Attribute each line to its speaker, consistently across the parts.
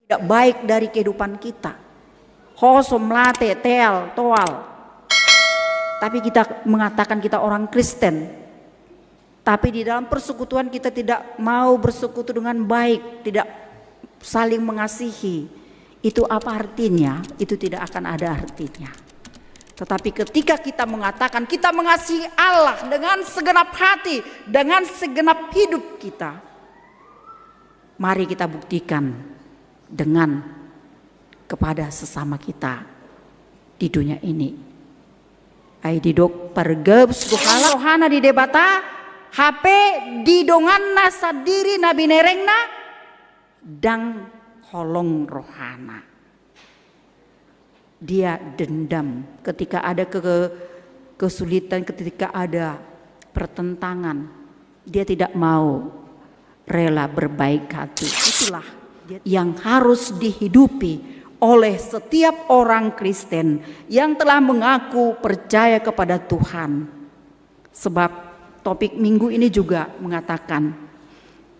Speaker 1: tidak baik dari kehidupan kita. Hosom late tel toal. Tapi kita mengatakan kita orang Kristen. Tapi di dalam persekutuan kita tidak mau bersekutu dengan baik, tidak saling mengasihi. Itu apa artinya? Itu tidak akan ada artinya. Tetapi ketika kita mengatakan kita mengasihi Allah dengan segenap hati, dengan segenap hidup kita, mari kita buktikan dengan kepada sesama kita di dunia ini. Ai didok pergeb suhala rohana di debata HP di donganna sadiri nabi nerengna dang holong rohana. Dia dendam ketika ada kesulitan, ketika ada pertentangan. Dia tidak mau rela berbaik hati. Itulah yang harus dihidupi oleh setiap orang Kristen yang telah mengaku percaya kepada Tuhan. Sebab topik minggu ini juga mengatakan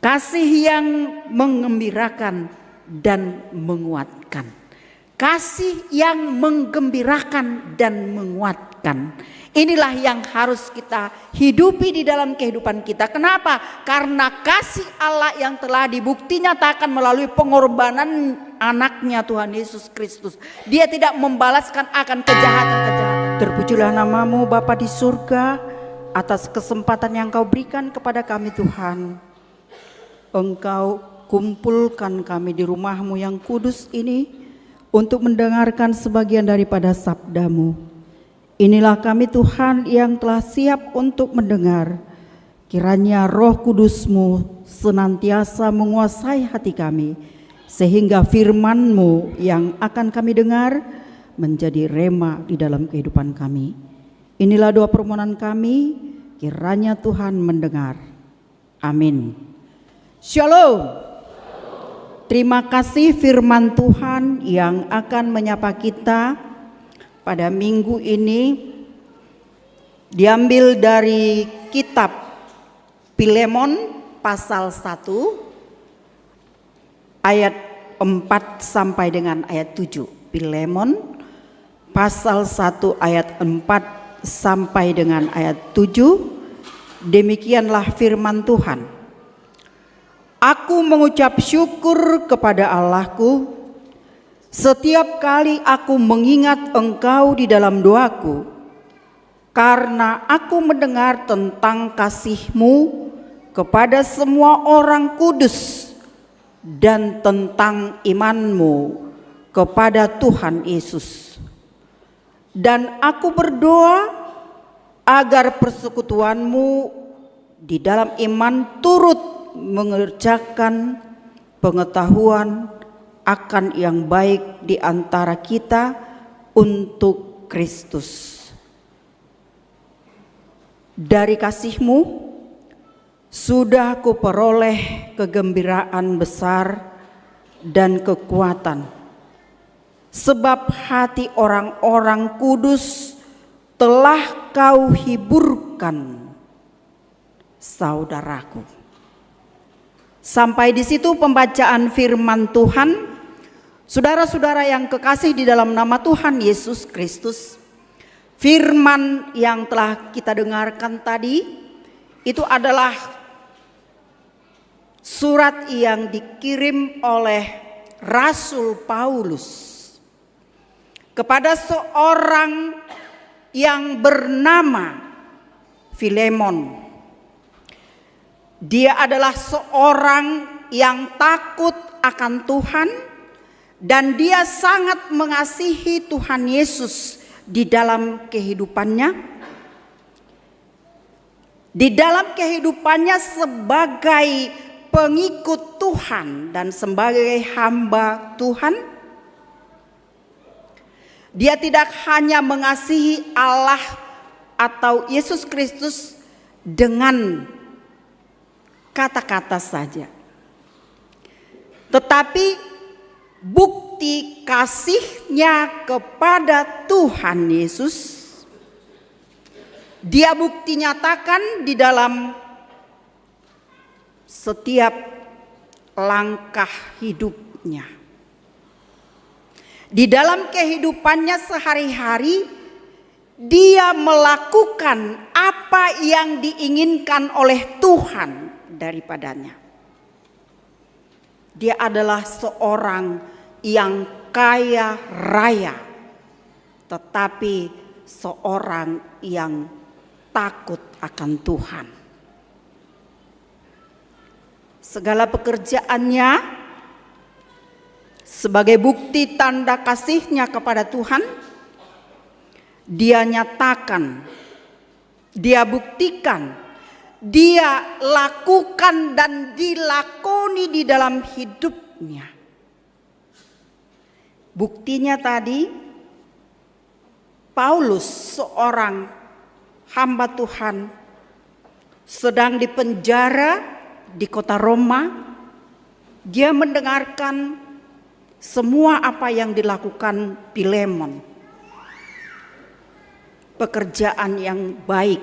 Speaker 1: kasih yang menggembirakan dan menguatkan. Kasih yang menggembirakan dan menguatkan. Inilah yang harus kita hidupi di dalam kehidupan kita. Kenapa? Karena kasih Allah yang telah dibukti nyatakan melalui pengorbanan anaknya Tuhan Yesus Kristus. Dia tidak membalaskan akan kejahatan-kejahatan.
Speaker 2: Terpujilah namamu Bapa di surga atas kesempatan yang Kau berikan kepada kami Tuhan. Engkau kumpulkan kami di rumah-Mu yang kudus ini untuk mendengarkan sebagian daripada sabda-Mu. Inilah kami Tuhan yang telah siap untuk mendengar. Kiranya Roh Kudus-Mu senantiasa menguasai hati kami, sehingga firman-Mu yang akan kami dengar menjadi rema di dalam kehidupan kami. Inilah doa permohonan kami, kiranya Tuhan mendengar. Amin. Shalom. Terima kasih firman Tuhan yang akan menyapa kita pada minggu ini diambil dari kitab Filemon pasal 1 ayat 4 sampai dengan ayat 7. Filemon pasal 1 ayat 4 sampai dengan ayat 7. Demikianlah firman Tuhan. Aku mengucap syukur kepada Allahku setiap kali aku mengingat engkau di dalam doaku, karena aku mendengar tentang kasih-Mu kepada semua orang kudus dan tentang iman-Mu kepada Tuhan Yesus. Dan aku berdoa agar persekutuan-Mu di dalam iman turut mengerjakan pengetahuan akan yang baik di antara kita untuk Kristus. Dari kasih-Mu sudah kuperoleh kegembiraan besar dan kekuatan, sebab hati orang-orang kudus telah Kau hiburkan, saudaraku. Sampai di situ pembacaan firman Tuhan. Saudara-saudara yang kekasih di dalam nama Tuhan Yesus Kristus, firman yang telah kita dengarkan tadi itu adalah surat yang dikirim oleh Rasul Paulus kepada seorang yang bernama Filemon. Dia adalah seorang yang takut akan Tuhan dan dia sangat mengasihi Tuhan Yesus di dalam kehidupannya. Di dalam kehidupannya sebagai pengikut Tuhan dan sebagai hamba Tuhan, dia tidak hanya mengasihi Allah atau Yesus Kristus dengan kata-kata saja, tetapi bukti kasihnya kepada Tuhan Yesus dia bukti nyatakan di dalam setiap langkah hidupnya. Di dalam kehidupannya sehari-hari, dia melakukan apa yang diinginkan oleh Tuhan daripadanya. Dia adalah seorang yang kaya raya, tetapi seorang yang takut akan Tuhan. Segala pekerjaannya sebagai bukti tanda kasihnya kepada Tuhan, dia nyatakan, dia buktikan, dia lakukan dan dilakoni di dalam hidupnya. Buktinya tadi, Paulus, seorang hamba Tuhan, sedang dipenjara di kota Roma. Dia mendengarkan semua apa yang dilakukan Filemon. Pekerjaan yang baik,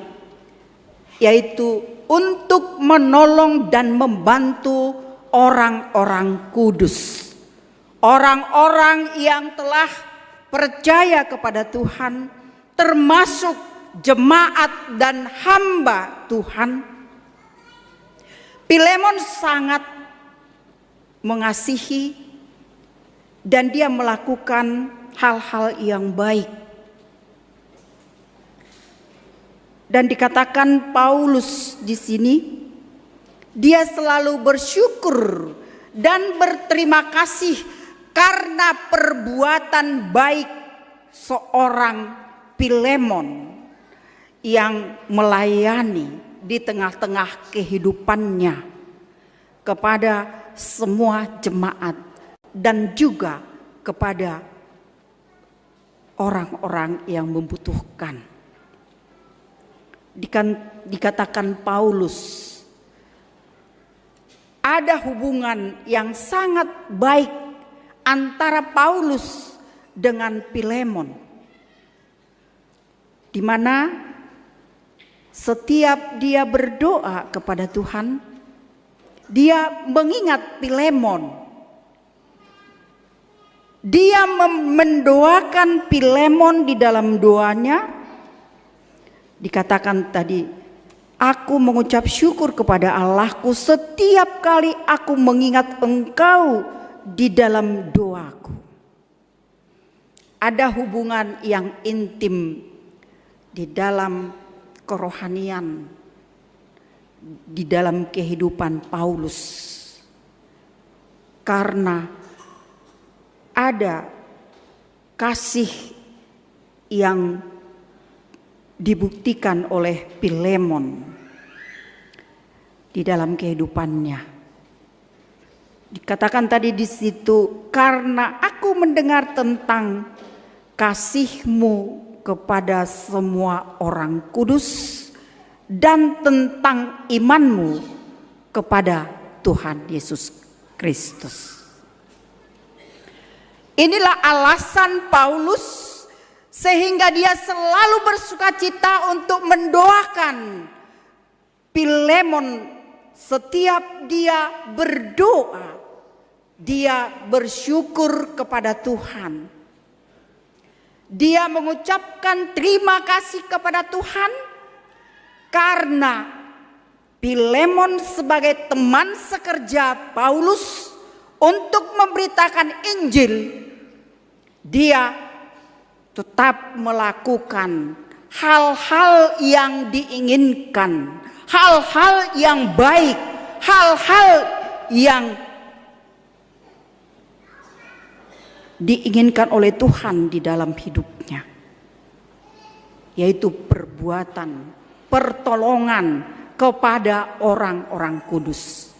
Speaker 2: yaitu untuk menolong dan membantu orang-orang kudus, orang-orang yang telah percaya kepada Tuhan, termasuk jemaat dan hamba Tuhan. Filemon sangat mengasihi dan dia melakukan hal-hal yang baik. Dan dikatakan Paulus di sini, dia selalu bersyukur dan berterima kasih karena perbuatan baik seorang Filemon yang melayani di tengah-tengah kehidupannya kepada semua jemaat dan juga kepada orang-orang yang membutuhkan. Dikatakan Paulus, ada hubungan yang sangat baik antara Paulus dengan Filemon, di mana setiap dia berdoa kepada Tuhan, dia mengingat Filemon. Dia mendoakan Filemon di dalam doanya. Dikatakan tadi, aku mengucap syukur kepada Allahku setiap kali aku mengingat Engkau di dalam doaku. Ada hubungan yang intim di dalam kerohanian, di dalam kehidupan Paulus, karena ada kasih yang dibuktikan oleh Filemon di dalam kehidupannya. Dikatakan tadi di situ, karena aku mendengar tentang kasih-Mu kepada semua orang kudus dan tentang iman-Mu kepada Tuhan Yesus Kristus. Inilah alasan Paulus sehingga dia selalu bersukacita untuk mendoakan Filemon. Setiap dia berdoa, dia bersyukur kepada Tuhan. Dia mengucapkan terima kasih kepada Tuhan karena Filemon sebagai teman sekerja Paulus untuk memberitakan Injil, dia tetap melakukan hal-hal yang diinginkan, hal-hal yang baik, hal-hal yang diinginkan oleh Tuhan di dalam hidupnya, yaitu perbuatan pertolongan kepada orang-orang kudus.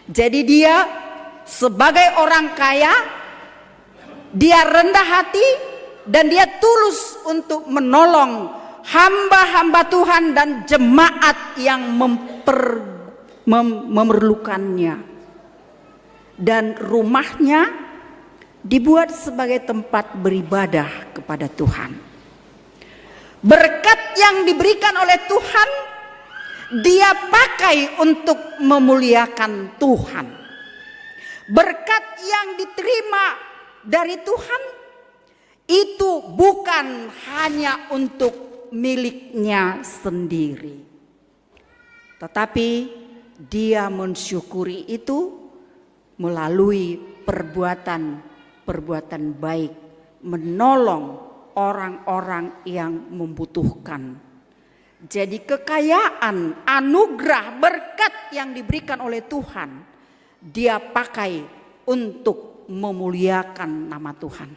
Speaker 2: Jadi dia sebagai orang kaya, dia rendah hati dan dia tulus untuk menolong hamba-hamba Tuhan dan jemaat yang memerlukannya. Dan rumahnya dibuat sebagai tempat beribadah kepada Tuhan. Berkat yang diberikan oleh Tuhan, dia pakai untuk memuliakan Tuhan. Berkat yang diterima dari Tuhan itu bukan hanya untuk miliknya sendiri, tetapi dia mensyukuri itu melalui perbuatan baik, menolong orang-orang yang membutuhkan. Jadi kekayaan, anugerah, berkat yang diberikan oleh Tuhan, dia pakai untuk memuliakan nama Tuhan.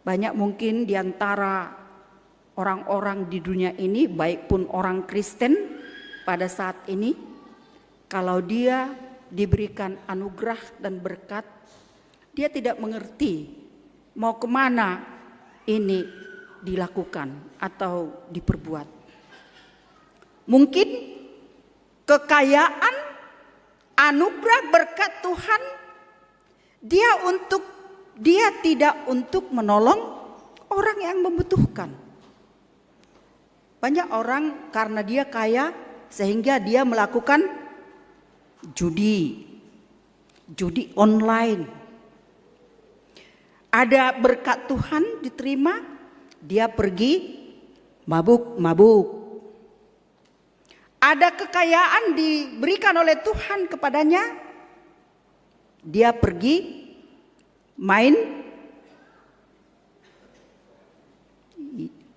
Speaker 2: Banyak mungkin di antara orang-orang di dunia ini, baik pun orang Kristen pada saat ini, kalau dia diberikan anugerah dan berkat, dia tidak mengerti mau kemana ini dilakukan atau diperbuat. Mungkin kekayaan, anugerah, berkat Tuhan dia tidak untuk menolong orang yang membutuhkan. Banyak orang karena dia kaya sehingga dia melakukan judi online. Ada berkat Tuhan diterima, dia pergi mabuk-mabuk. Ada kekayaan diberikan oleh Tuhan kepadanya, dia pergi main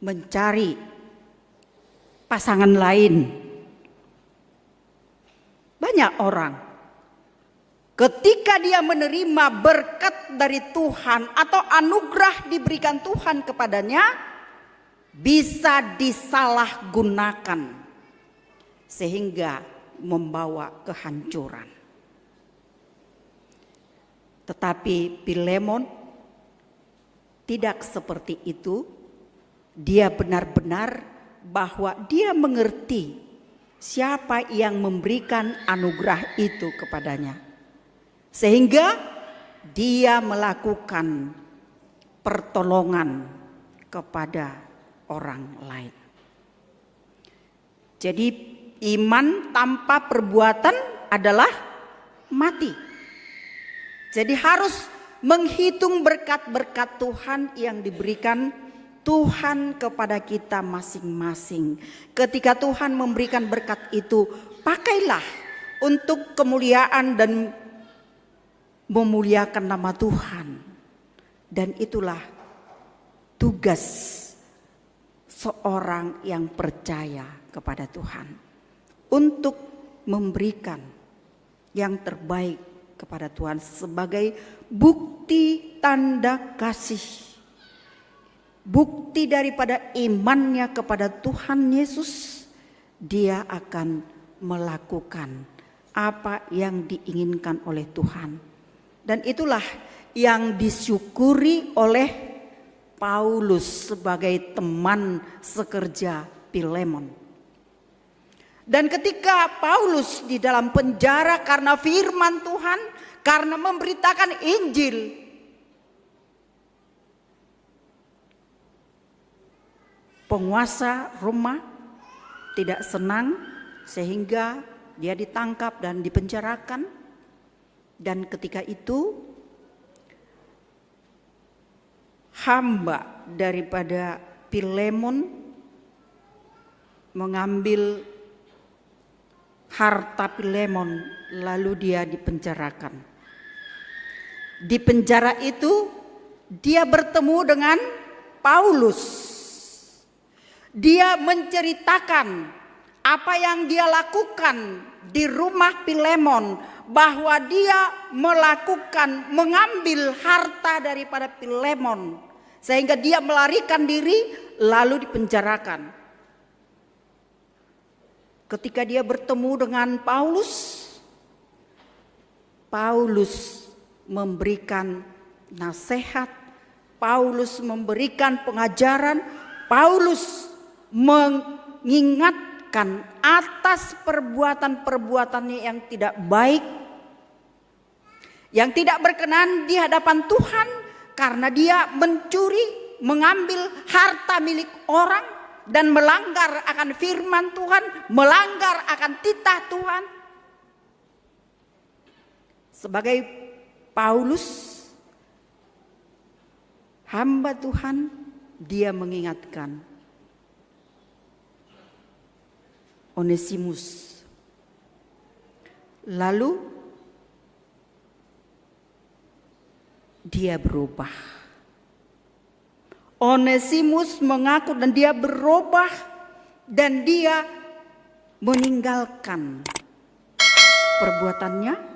Speaker 2: mencari pasangan lain. Banyak orang ketika dia menerima berkat dari Tuhan atau anugerah diberikan Tuhan kepadanya, bisa disalahgunakan sehingga membawa kehancuran. Tetapi Filemon tidak seperti itu. Dia benar-benar bahwa dia mengerti siapa yang memberikan anugerah itu kepadanya, sehingga dia melakukan pertolongan kepada orang lain. Jadi iman tanpa perbuatan adalah mati. Jadi harus menghitung berkat-berkat Tuhan yang diberikan Tuhan kepada kita masing-masing. Ketika Tuhan memberikan berkat itu, pakailah untuk kemuliaan dan memuliakan nama Tuhan. Dan itulah tugas seorang yang percaya kepada Tuhan, untuk memberikan yang terbaik kepada Tuhan sebagai bukti tanda kasih, bukti daripada imannya kepada Tuhan Yesus. Dia akan melakukan apa yang diinginkan oleh Tuhan, dan itulah yang disyukuri oleh Paulus sebagai teman sekerja Filemon. Dan ketika Paulus di dalam penjara karena firman Tuhan, karena memberitakan Injil, penguasa Roma tidak senang sehingga dia ditangkap dan dipenjarakan. Dan ketika itu hamba daripada Filemon mengambil harta Filemon, lalu dia dipenjarakan. Di penjara itu dia bertemu dengan Paulus. Dia menceritakan apa yang dia lakukan di rumah Filemon, bahwa dia mengambil harta daripada Filemon sehingga dia melarikan diri lalu dipenjarakan. Ketika dia bertemu dengan Paulus, Paulus memberikan nasihat, Paulus memberikan pengajaran, Paulus mengingatkan atas perbuatan-perbuatannya yang tidak baik, yang tidak berkenan di hadapan Tuhan, karena dia mencuri, mengambil harta milik orang, dan melanggar akan firman Tuhan, melanggar akan titah Tuhan. Sebagai Paulus, hamba Tuhan, dia mengingatkan Onesimus. Lalu dia berubah. Onesimus mengaku dan dia berubah dan dia meninggalkan perbuatannya.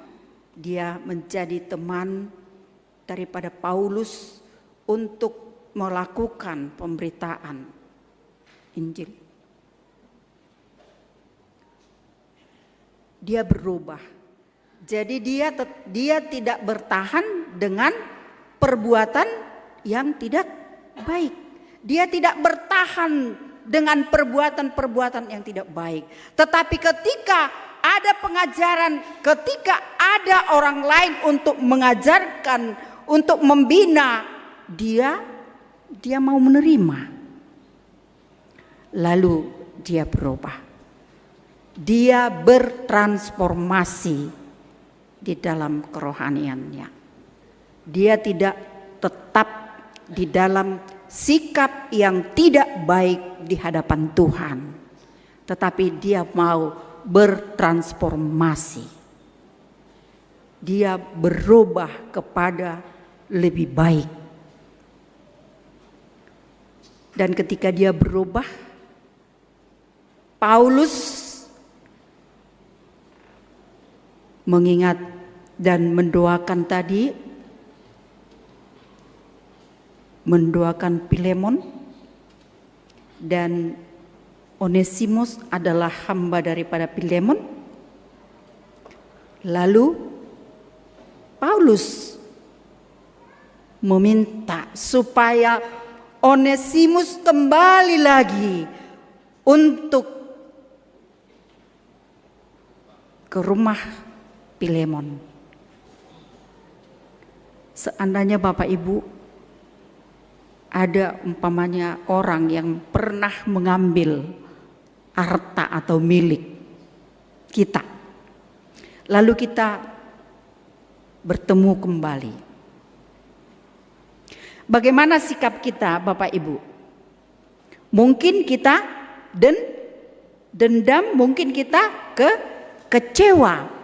Speaker 2: Dia menjadi teman daripada Paulus untuk melakukan pemberitaan Injil. Dia berubah. Jadi dia tidak bertahan dengan perbuatan yang tidak baik. Dia tidak bertahan dengan perbuatan-perbuatan yang tidak baik. Tetapi ketika ada pengajaran, ketika ada orang lain untuk mengajarkan, untuk membina, dia mau menerima. Lalu dia berubah. Dia bertransformasi di dalam kerohaniannya. Dia tidak tetap di dalam sikap yang tidak baik di hadapan Tuhan, tetapi dia mau bertransformasi. Dia berubah kepada lebih baik. Dan ketika dia berubah, Paulus mengingat dan mendoakan tadi, mendoakan Filemon, dan Onesimus adalah hamba daripada Filemon. Lalu Paulus meminta supaya Onesimus kembali lagi untuk ke rumah Filemon. Seandainya Bapak Ibu ada umpamanya orang yang pernah mengambil harta atau milik kita, lalu kita bertemu kembali, bagaimana sikap kita Bapak Ibu? Mungkin kita dendam, mungkin kita kecewa.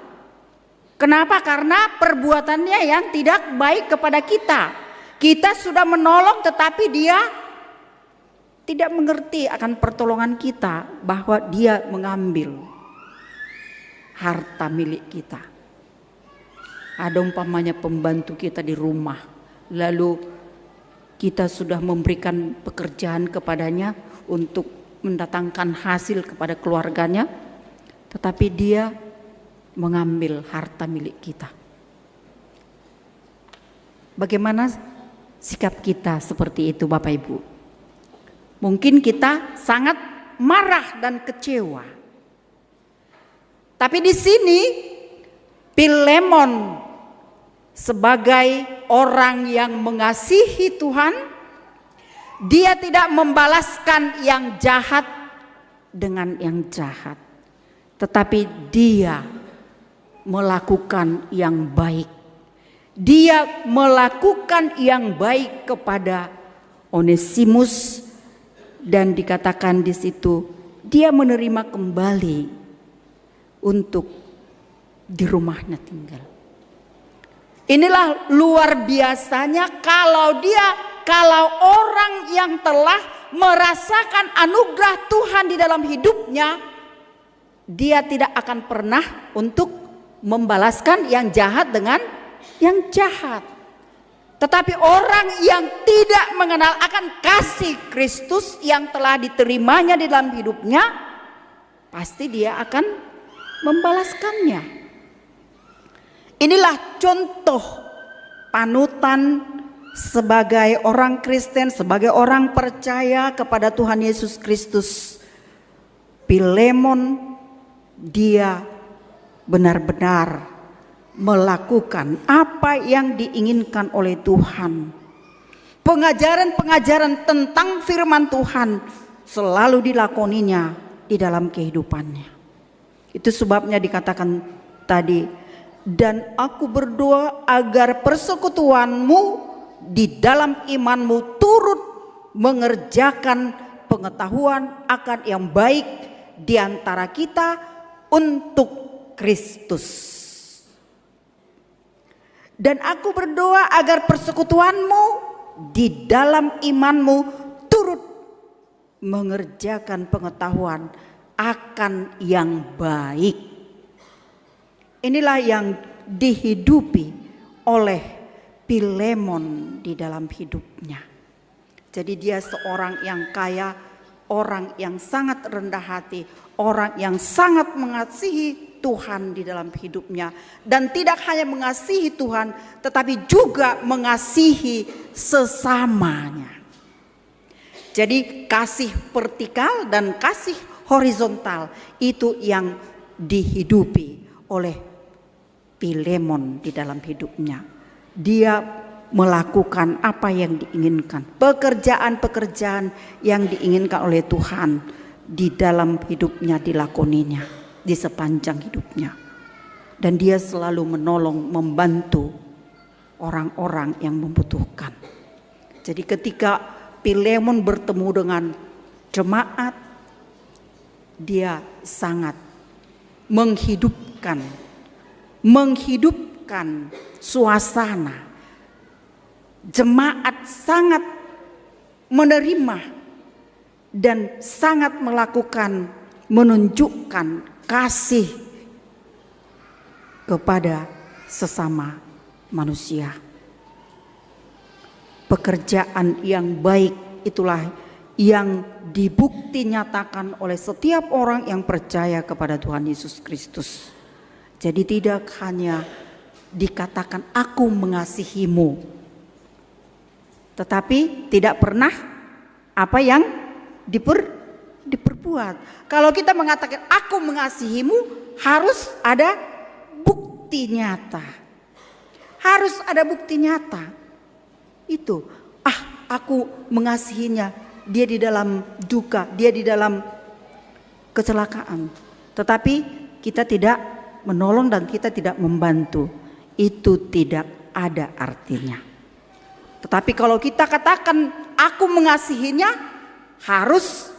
Speaker 2: Kenapa? Karena perbuatannya yang tidak baik kepada kita. Kita sudah menolong tetapi dia tidak mengerti akan pertolongan kita, bahwa dia mengambil harta milik kita. Ada umpamanya pembantu kita di rumah, lalu kita sudah memberikan pekerjaan kepadanya untuk mendatangkan hasil kepada keluarganya, tetapi dia mengambil harta milik kita. Bagaimana sikap kita seperti itu Bapak Ibu? Mungkin kita sangat marah dan kecewa. Tapi di sini Filemon sebagai orang yang mengasihi Tuhan, dia tidak membalaskan yang jahat dengan yang jahat, tetapi dia melakukan yang baik. Dia melakukan yang baik kepada Onesimus, dan dikatakan di situ dia menerima kembali untuk di rumahnya tinggal. Inilah luar biasanya kalau orang yang telah merasakan anugerah Tuhan di dalam hidupnya, dia tidak akan pernah untuk membalaskan yang jahat dengan yang jahat. Tetapi orang yang tidak mengenal akan kasih Kristus yang telah diterimanya di dalam hidupnya, pasti dia akan membalaskannya. Inilah contoh panutan sebagai orang Kristen, sebagai orang percaya kepada Tuhan Yesus Kristus. Filemon, dia benar-benar melakukan apa yang diinginkan oleh Tuhan. Pengajaran-pengajaran tentang firman Tuhan selalu dilakoninya di dalam kehidupannya. Itu sebabnya dikatakan tadi, dan aku berdoa agar persekutuanmu di dalam imanmu turut mengerjakan pengetahuan akan yang baik di antara kita untuk Kristus. Dan aku berdoa agar persekutuanmu di dalam imanmu turut mengerjakan pengetahuan akan yang baik. Inilah yang dihidupi oleh Filemon di dalam hidupnya. Jadi dia seorang yang kaya, orang yang sangat rendah hati, orang yang sangat mengasihi Tuhan di dalam hidupnya. Dan tidak hanya mengasihi Tuhan, tetapi juga mengasihi sesamanya. Jadi kasih vertikal dan kasih horizontal itu yang dihidupi oleh Filemon di dalam hidupnya. Dia melakukan apa yang diinginkan, pekerjaan-pekerjaan yang diinginkan oleh Tuhan di dalam hidupnya dilakoninya di sepanjang hidupnya. Dan dia selalu menolong, membantu orang-orang yang membutuhkan. Jadi ketika Filemon bertemu dengan jemaat, dia sangat menghidupkan suasana. Jemaat sangat menerima dan sangat menunjukkan kasih kepada sesama manusia. Pekerjaan yang baik itulah yang dibukti nyatakan oleh setiap orang yang percaya kepada Tuhan Yesus Kristus. Jadi tidak hanya dikatakan aku mengasihimu, tetapi tidak pernah apa yang diperbuat. Kalau kita mengatakan aku mengasihimu, harus ada bukti nyata. Harus ada bukti nyata. Itu, aku mengasihinya, dia di dalam duka, dia di dalam kecelakaan. Tetapi kita tidak menolong dan kita tidak membantu. Itu tidak ada artinya. Tetapi kalau kita katakan aku mengasihinya, harus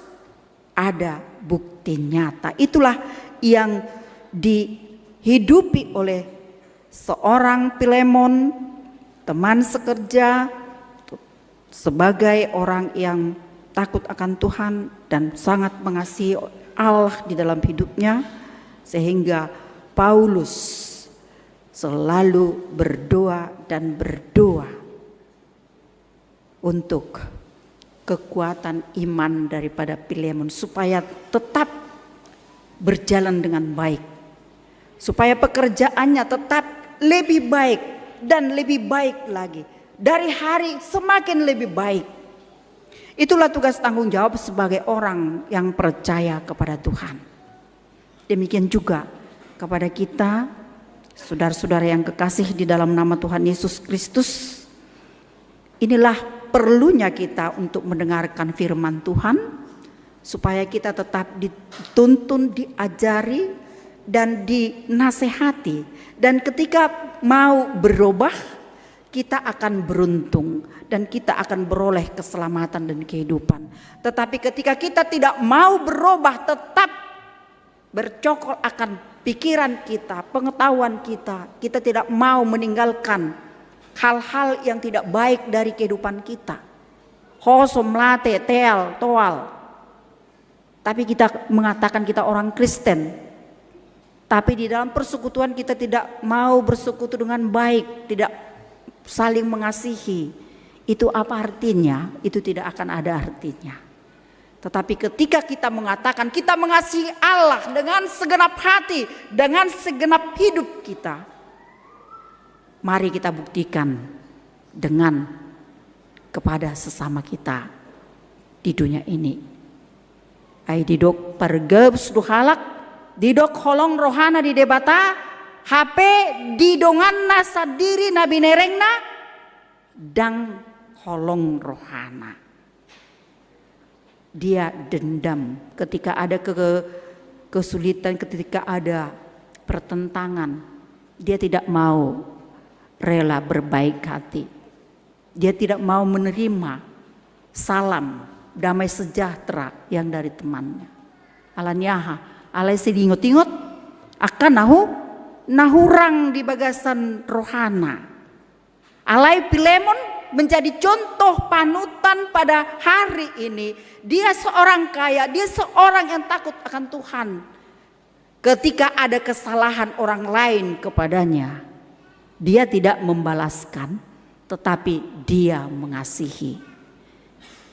Speaker 2: ada bukti nyata. Itulah yang dihidupi oleh seorang Filemon, teman sekerja, sebagai orang yang takut akan Tuhan dan sangat mengasihi Allah di dalam hidupnya, sehingga Paulus selalu berdoa untuk kekuatan iman daripada Filemon supaya tetap berjalan dengan baik, supaya pekerjaannya tetap lebih baik dan lebih baik lagi, dari hari semakin lebih baik. Itulah tugas tanggung jawab sebagai orang yang percaya kepada Tuhan. Demikian juga kepada kita, saudara-saudara yang kekasih di dalam nama Tuhan Yesus Kristus. Inilah perlunya kita untuk mendengarkan firman Tuhan, supaya kita tetap dituntun, diajari, dan dinasehati. Dan ketika mau berubah, kita akan beruntung dan kita akan beroleh keselamatan dan kehidupan. Tetapi ketika kita tidak mau berubah, tetap bercokol akan pikiran kita, pengetahuan kita, kita tidak mau meninggalkan hal-hal yang tidak baik dari kehidupan kita. Hosom late teal toal. Tapi kita mengatakan kita orang Kristen. Tapi di dalam persekutuan kita tidak mau bersekutu dengan baik, tidak saling mengasihi. Itu apa artinya? Itu tidak akan ada artinya. Tetapi ketika kita mengatakan kita mengasihi Allah dengan segenap hati, dengan segenap hidup kita, mari kita buktikan dengan kepada sesama kita di dunia ini. Ai didok pergebs duhalak, didok holong rohana di debata, HP didongan nasa diri nabi nerengna, dang holong rohana. Dia dendam ketika ada kesulitan, ketika ada pertentangan. Dia tidak mau rela berbaik hati.
Speaker 1: Dia tidak mau menerima salam damai sejahtera yang dari temannya. Alanyaha, alai sedingot-ingot akan nahurang di bagasan rohana. Alai Filemon menjadi contoh panutan pada hari ini. Dia seorang kaya, dia seorang yang takut akan Tuhan. Ketika ada kesalahan orang lain kepadanya, dia tidak membalaskan, tetapi dia mengasihi.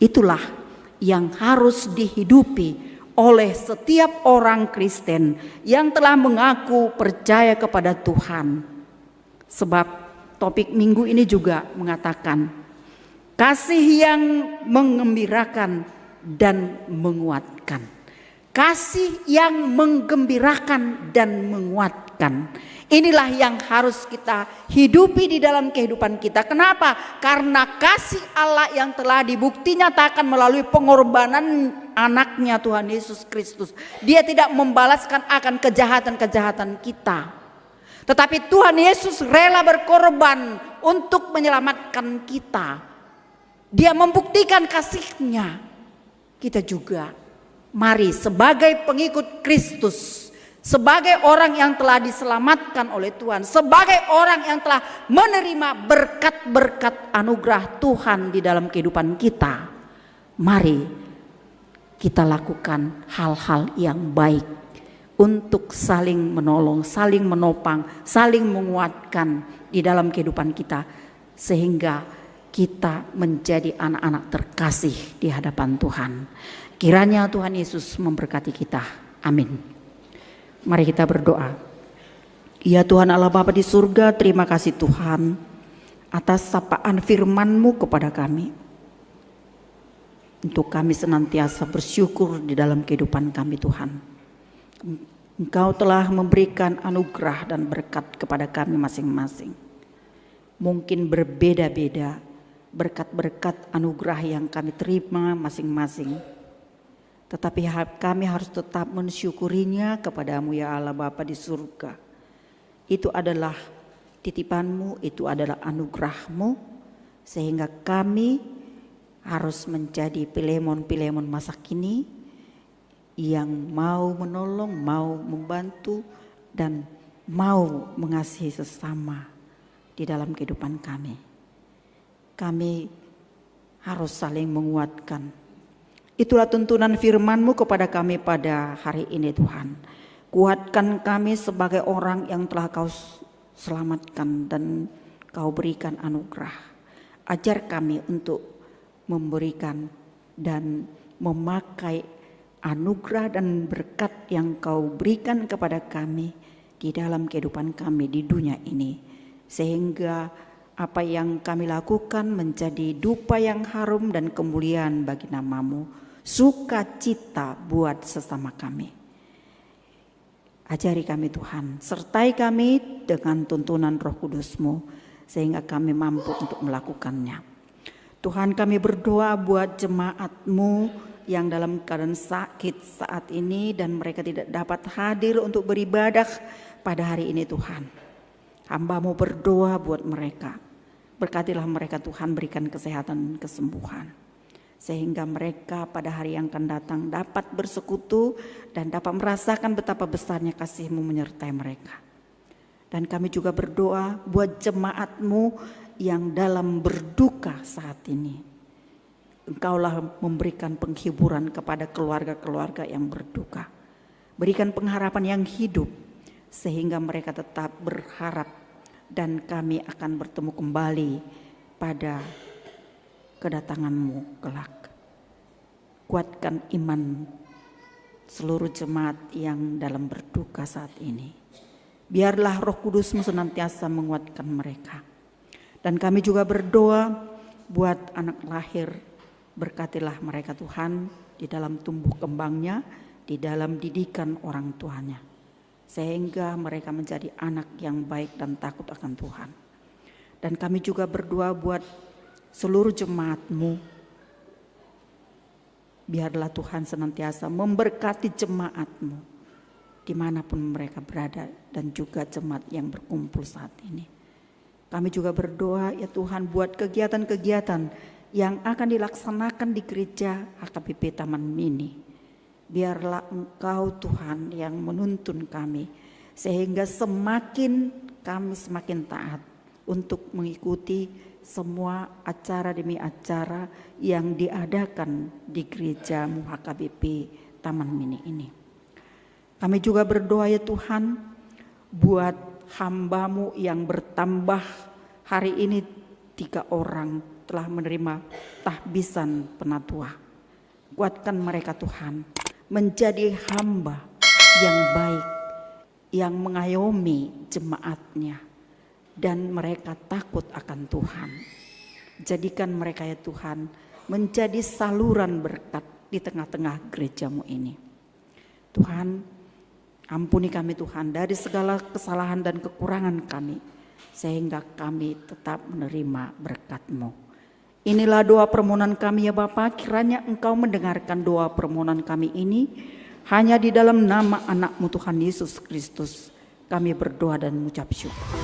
Speaker 1: Itulah yang harus dihidupi oleh setiap orang Kristen yang telah mengaku percaya kepada Tuhan. Sebab topik minggu ini juga mengatakan kasih yang menggembirakan dan menguatkan. Kasih yang menggembirakan dan menguatkan. Inilah yang harus kita hidupi di dalam kehidupan kita. Kenapa? Karena kasih Allah yang telah dibukti nyatakan melalui pengorbanan anaknya Tuhan Yesus Kristus. Dia tidak membalaskan akan kejahatan-kejahatan kita. Tetapi Tuhan Yesus rela berkorban untuk menyelamatkan kita. Dia membuktikan kasih-Nya. Kita juga mari sebagai pengikut Kristus, sebagai orang yang telah diselamatkan oleh Tuhan, sebagai orang yang telah menerima berkat-berkat anugerah Tuhan di dalam kehidupan kita, mari kita lakukan hal-hal yang baik untuk saling menolong, saling menopang, saling menguatkan di dalam kehidupan kita, sehingga kita menjadi anak-anak terkasih di hadapan Tuhan. Kiranya Tuhan Yesus memberkati kita. Amin. Mari kita berdoa. Ya Tuhan Allah Bapa di surga, terima kasih Tuhan atas sapaan firman-Mu kepada kami. Untuk kami senantiasa bersyukur di dalam kehidupan kami Tuhan. Engkau telah memberikan anugerah dan berkat kepada kami masing-masing. Mungkin berbeda-beda berkat-berkat anugerah yang kami terima masing-masing. Tetapi kami harus tetap mensyukurinya kepada-Mu ya Allah Bapa di surga. Itu adalah titipan-Mu, itu adalah anugerah-Mu, sehingga kami harus menjadi Filemon-Filemon masa kini yang mau menolong, mau membantu, dan mau mengasihi sesama di dalam kehidupan kami. Kami harus saling menguatkan. Itulah tuntunan firman-Mu kepada kami pada hari ini Tuhan. Kuatkan kami sebagai orang yang telah Kau selamatkan dan Kau berikan anugerah. Ajar kami untuk memberikan dan memakai anugerah dan berkat yang Kau berikan kepada kami di dalam kehidupan kami di dunia ini. Sehingga apa yang kami lakukan menjadi dupa yang harum dan kemuliaan bagi nama-Mu. Sukacita buat sesama kami. Ajari kami Tuhan, sertai kami dengan tuntunan Roh Kudus-Mu sehingga kami mampu untuk melakukannya. Tuhan, kami berdoa buat jemaat-Mu yang dalam keadaan sakit saat ini dan mereka tidak dapat hadir untuk beribadah pada hari ini Tuhan. Hamba-Mu berdoa buat mereka. Berkatilah mereka Tuhan, berikan kesehatan dan kesembuhan. Sehingga mereka pada hari yang akan datang dapat bersekutu dan dapat merasakan betapa besarnya kasih-Mu menyertai mereka. Dan kami juga berdoa buat jemaat-Mu yang dalam berduka saat ini. Engkaulah memberikan penghiburan kepada keluarga-keluarga yang berduka. Berikan pengharapan yang hidup sehingga mereka tetap berharap dan kami akan bertemu kembali pada kedatangan-Mu kelak. Kuatkan iman seluruh jemaat yang dalam berduka saat ini. Biarlah Roh Kudus-Mu senantiasa menguatkan mereka. Dan kami juga berdoa buat anak lahir. Berkatilah mereka Tuhan di dalam tumbuh kembangnya, di dalam didikan orang tuanya. Sehingga mereka menjadi anak yang baik dan takut akan Tuhan. Dan kami juga berdoa buat seluruh jemaat-Mu. Biarlah Tuhan senantiasa memberkati jemaat-Mu dimanapun mereka berada dan juga jemaat yang berkumpul saat ini.
Speaker 2: Kami juga berdoa ya Tuhan buat kegiatan-kegiatan yang akan dilaksanakan di gereja HKBP Taman Mini. Biarlah Engkau Tuhan yang menuntun kami, sehingga kami semakin taat untuk mengikuti semua acara demi acara yang diadakan di gereja HKBP Taman Mini ini. Kami juga berdoa ya Tuhan buat hamba-Mu yang bertambah hari ini 3 orang telah menerima tahbisan penatua. Kuatkan mereka Tuhan menjadi hamba yang baik, yang mengayomi jemaat-Nya, dan mereka takut akan Tuhan. Jadikan mereka ya Tuhan menjadi saluran berkat di tengah-tengah gereja-Mu ini. Tuhan, ampuni kami Tuhan dari segala kesalahan dan kekurangan kami, sehingga kami tetap menerima berkat-Mu. Inilah doa permohonan kami ya Bapa, kiranya Engkau mendengarkan doa permohonan kami ini. Hanya di dalam nama anak-Mu Tuhan Yesus Kristus kami berdoa dan mengucap syukur.